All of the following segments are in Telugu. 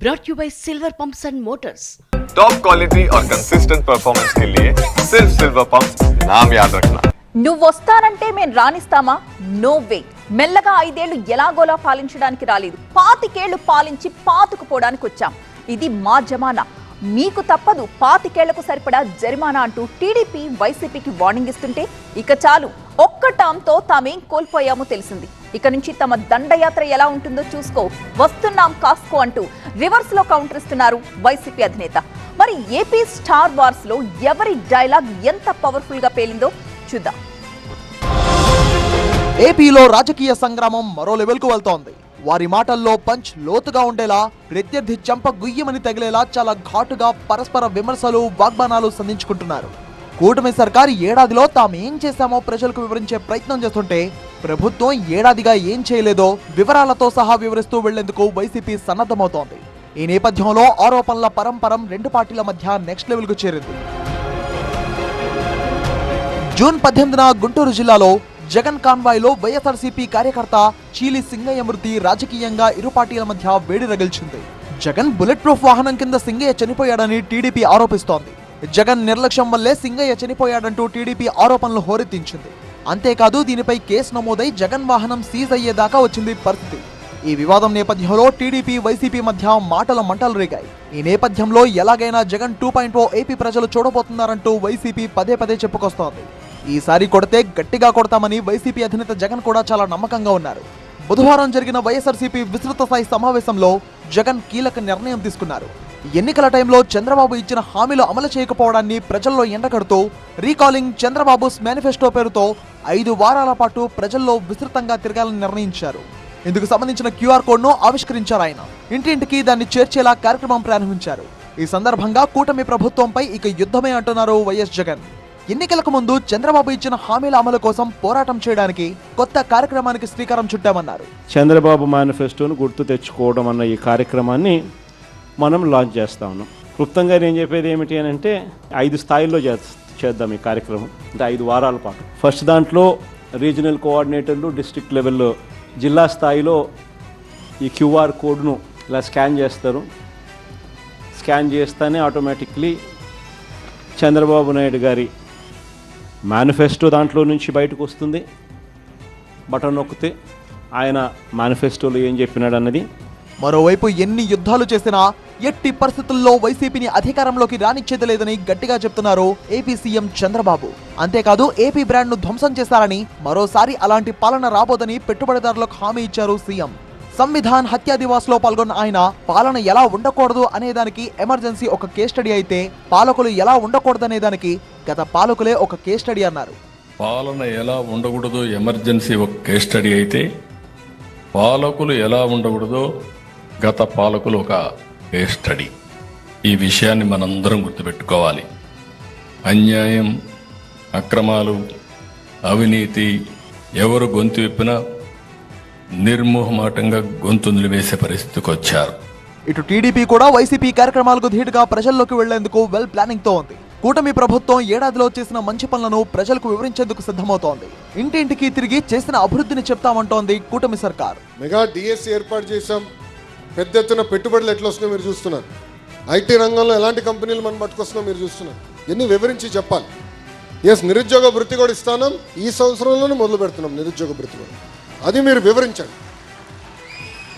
brought you by Silver Pumps and Motors. Top quality और कंसिस्टेंट परफॉर्मेंस के लिए सिर्फ सिल्वर पंप्स नाम याद रखना. నువ్వు వస్తానంటే మేము రానిస్తామా? No way. మెల్లగా 5 ఏళ్లు ఎలాగోలా పాలించడానికి రాలేదు. 25 ఏళ్లు పాలించి పాతుకుపోవడానికి వచ్చాం. ఇది మా జమానా. మీకు తప్పదు 25 ఏళ్లకు సరిపడా జరిమానా అంటూ టీడీపీ వైసీపీకి వార్నింగ్ ఇస్తుంటే ఇక చాలు, ఒక్క టర్మ్తో తామేం కోల్పోయామో తెలిసింది. ఇక నుంచి తమ దండయాత్ర ఎలా ఉంటుందో చూసుకో, వస్తున్నాం కాస్కో అంటూ రివర్స్ లో కౌంటర్ ఇస్తున్నారు వైసీపీ అధినేత. మరి ఏపీ స్టార్ వార్స్ లో ఎవరి డైలాగ్ ఎంత పవర్ఫుల్ గా పేలిందో చూద్దాం. ఏపీలో రాజకీయ సంగ్రామం మరో లెవెల్ కు వెళ్తోంది. వారి మాటల్లో పంచ్ లోతుగా ఉండేలా, ప్రత్యర్థి చంప గుయ్యమని తగిలేలా చాలా ఘాటుగా పరస్పర విమర్శలు, వాగ్బానాలు సంధించుకుంటున్నారు. కూటమి సర్కారు ఏడాదిలో తామేం చేశామో ప్రజలకు వివరించే ప్రయత్నం చేస్తుంటే, ప్రభుత్వం ఏడాదిగా ఏం చేయలేదో వివరాలతో సహా వివరిస్తూ వెళ్లేందుకు వైసీపీ సన్నద్ధమవుతోంది. ఈ నేపథ్యంలో ఆరోపణల పరంపరం రెండు పార్టీల మధ్య నెక్స్ట్ లెవెల్ కు చేరింది. జూన్ 18న గుంటూరు జిల్లాలో జగన్ కాన్వాయ్లో వైఎస్ఆర్సీపీ కార్యకర్త చీలి సింగయ్య మృతి రాజకీయంగా ఇరు పార్టీల మధ్య వేడి రగిల్చింది. జగన్ బుల్లెట్ ప్రూఫ్ వాహనం కింద సింగయ్య చనిపోయాడని టీడీపీ ఆరోపిస్తోంది. జగన్ నిర్లక్ష్యం వల్లే సింగయ్య చనిపోయాడంటూ టీడీపీ ఆరోపణలు హోరెత్తించింది. అంతేకాదు, దీనిపై కేసు నమోదై జగన్ వాహనం సీజ్ అయ్యేదాకా వచ్చింది పరిస్థితి. ఈ వివాదం నేపథ్యంలో టీడీపీ వైసీపీ మధ్య మాటల మంటలు రేగాయి. ఈ నేపథ్యంలో ఎలాగైనా జగన్ 2.0 ఏపీ ప్రజలు చూడబోతున్నారంటూ వైసీపీ పదే పదే చెప్పుకొస్తోంది. ఈసారి కొడితే గట్టిగా కొడతామని వైసీపీ అధినేత జగన్ కూడా చాలా నమ్మకంగా ఉన్నారు. బుధవారం జరిగిన వైఎస్ఆర్సీపీ విస్తృత స్థాయి సమావేశంలో జగన్ కీలక నిర్ణయం తీసుకున్నారు. ఎన్నికల టైంలో చంద్రబాబు ఇచ్చిన హామీలు అమలు చేయకపోవడాన్ని ప్రజల్లో ఎండగడుతూ రీకాలింగ్ చంద్రబాబుస్ మేనిఫెస్టో పేరుతో 5 వారాల పాటు ప్రజల్లో విస్తృతంగా తిరగాలని నిర్ణయించారు. ఇందుకు సంబంధించిన QR కోడ్ను ఆవిష్కరించారు ఆయన. ఇంటింటికి దాన్ని చేర్చేలా కార్యక్రమం ప్రారంభించారు. ఈ సందర్భంగా కూటమి ప్రభుత్వంపై ఇక యుద్ధమే అంటున్నారు వైఎస్ జగన్. ఎన్నికలకు ముందు చంద్రబాబు ఇచ్చిన హామీల అమలు కోసం పోరాటం చేయడానికి కొత్త కార్యక్రమానికి శ్రీకారం చుట్టామన్నారు. చంద్రబాబు మేనిఫెస్టోను గుర్తు తెచ్చుకోవడం అన్న ఈ కార్యక్రమాన్ని మనం లాంచ్ చేస్తా ఉన్నాం. క్లుప్తంగా నేను చెప్పేది ఏమిటి అని అంటే, 5 స్థాయిల్లో చేద్దాం ఈ కార్యక్రమం. అంటే 5 వారాల పాటు. ఫస్ట్ దాంట్లో రీజనల్ కోఆర్డినేటర్లు, డిస్ట్రిక్ట్ లెవెల్లో, జిల్లా స్థాయిలో ఈ QR కోడ్ను ఇలా స్కాన్ చేస్తారు. స్కాన్ చేస్తేనే ఆటోమేటిక్లీ చంద్రబాబు నాయుడు గారి మేనిఫెస్టో దాంట్లో నుంచి బయటకు వస్తుంది. బటన్ నొక్కితే ఆయన మేనిఫెస్టోలో ఏం చెప్పినాడు అన్నది. మరోవైపు ఎన్ని యుద్ధాలు చేసినా ఎట్టి పరిస్థితుల్లో వైసీపీని అధికారంలోకి రానిచ్చేది లేదని గట్టిగా చెప్తున్నారు ఏపీ సీఎం చంద్రబాబు. అంతేకాదు, ఏపీ బ్రాండ్ను ధ్వంసం చేశారని, మరోసారి అలాంటి పాలన రాబోదని పెట్టుబడిదారులకు హామీ ఇచ్చారు సీఎం. సంవిధాన్ హత్యా దివాస్లో పాల్గొన్న ఆయన పాలన ఎలా ఉండకూడదు అనేదానికి ఎమర్జెన్సీ ఒక కేస్ స్టడీ అయితే, పాలకులు ఎలా ఉండకూడదనేదానికి గత పాలకులే ఒక కేస్ స్టడీ అన్నారు. పాలన ఎలా ఉండకూడదు ఎమర్జెన్సీ ఒక కేస్ స్టడీ అయితే, పాలకులు ఎలా ఉండకూడదో గత పాలకులు ఒక కేస్ స్టడీ. ఈ విషయాన్ని మనందరం గుర్తుపెట్టుకోవాలి. అన్యాయం, అక్రమాలు, అవినీతి ఎవరు గొంతు విప్పినా నిర్మోహమాటంగా గొంతు నిలివేసే పరిస్థితికి వచ్చారు. ఇటు టీడీపీ కూడా వైసీపీ కార్యక్రమాలకు ధీటుగా ప్రజల్లోకి వెళ్లేందుకు వెల్ ప్లానింగ్ తో ఉంది. కూటమి ప్రభుత్వం ఏడాదిలో చేసిన మంచి పనులను ప్రజలకు వివరించేందుకు సిద్ధమవుతోంది. ఇంటింటికి తిరిగి చేసిన అభివృద్ధిని చెప్తామంటోంది కూటమి సర్కార్. మెగా డిఎస్సి ఏర్పాటు చేశాం. పెద్ద ఎత్తున పెట్టుబడులు ఎట్లా వస్తున్నాయో మీరు చూస్తున్నారు. ఐటీ రంగంలో ఎలాంటి కంపెనీలు మనం పట్టుకొస్తున్నాయో మీరు చూస్తున్నారు. ఇవన్నీ వివరించి చెప్పాలి. నిరుద్యోగ వృత్తి కూడా ఇస్తాను. ఈ సంవత్సరంలోనే మొదలు పెడుతున్నాం నిరుద్యోగ వృత్తి కూడా. అది మీరు వివరించండి.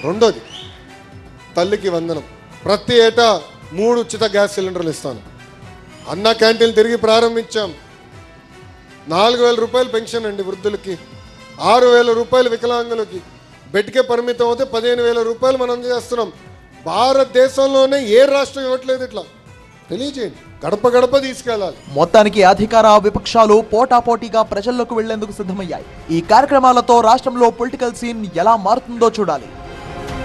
రెండోది, తల్లికి వందనం. ప్రతి ఏటా 3 ఉచిత గ్యాస్ సిలిండర్లు ఇస్తాను. అన్న క్యాంటీన్లు తిరిగి ప్రారంభించాం. 4,000 రూపాయలు పెన్షన్ అండి వృద్ధులకి, 6,000 రూపాయలు వికలాంగులకి, బెడ్కే పరిమితం అవుతే 15,000 రూపాయలు మనం చేస్తున్నాం. భారతదేశంలోనే ఏ రాష్ట్రం ఇవ్వట్లేదు. ఇట్లా తెలియజేయండి. గడప గడప తీసుకెళ్లాలి. మొత్తానికి అధికార విపక్షాలు పోటాపోటీగా ప్రజల్లోకి వెళ్లేందుకు సిద్ధమయ్యాయి. ఈ కార్యక్రమాలతో రాష్ట్రంలో పొలిటికల్ సీన్ ఎలా మారుతుందో చూడాలి.